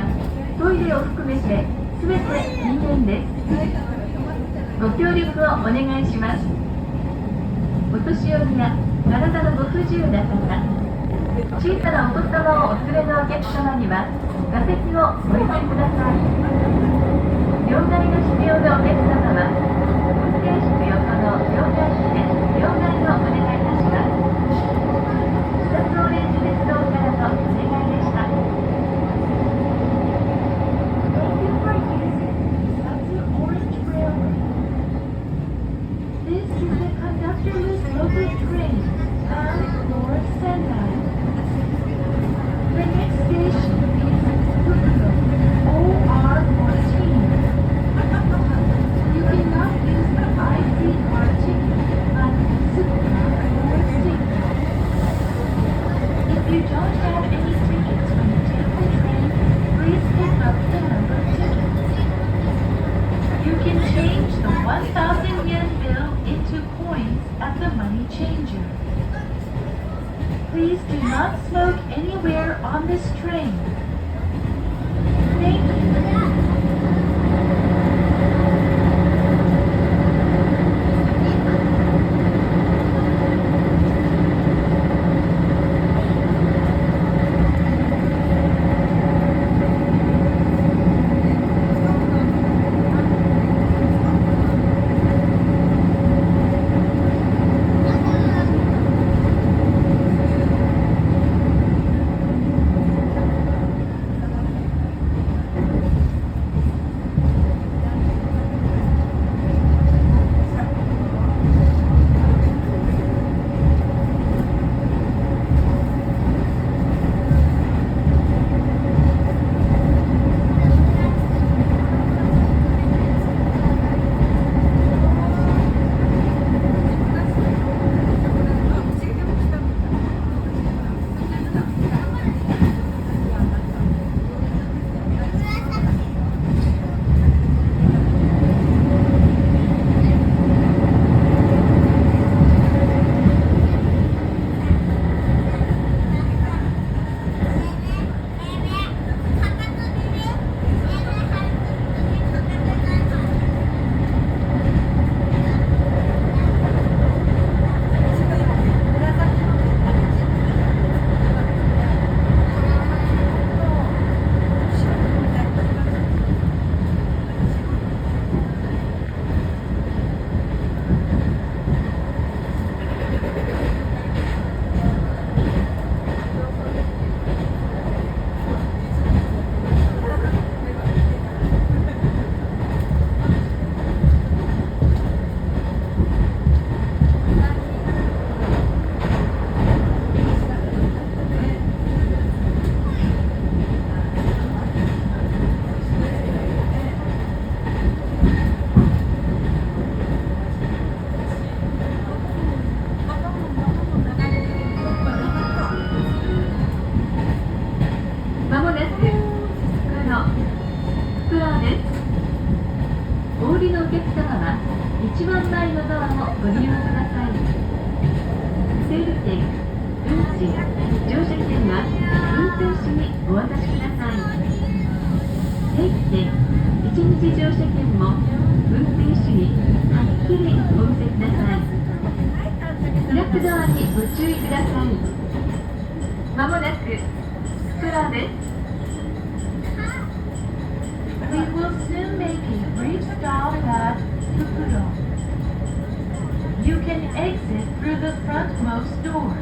はトイレを含めて全て人間です。ご協力をお願いします。お年寄りや体のご不自由な方、小さなお子様をお連れのお客様には座席をお譲りください。両替が必要なお客様は運転室横の両替機で両替をお願いいたします。草津オレンジ鉄道からのお願いでした。Thank you for using Satsu Orange Railway. This is a conductorless local train bound for Sendai. The next station is Fukuro, OR14. You cannot use the ICR ticket on Tsukuba or Seigo. If you don't have any tickets when you take the train, please pick up the number ticket. You can change the 1,000 yen bill into coins at the money changer. Please do not smoke anywhere on this train. Thank you. まもなく袋です。お降りのお客様は一番前のドアをご利用ください。整理券、運賃、乗車券は運転士にお渡しください。定期券、一日乗車券も運転士にはっきりお見せください。開くドアにご注意ください。まもなく袋です。We will soon make a brief stop at Fukuro. You can exit through the frontmost door.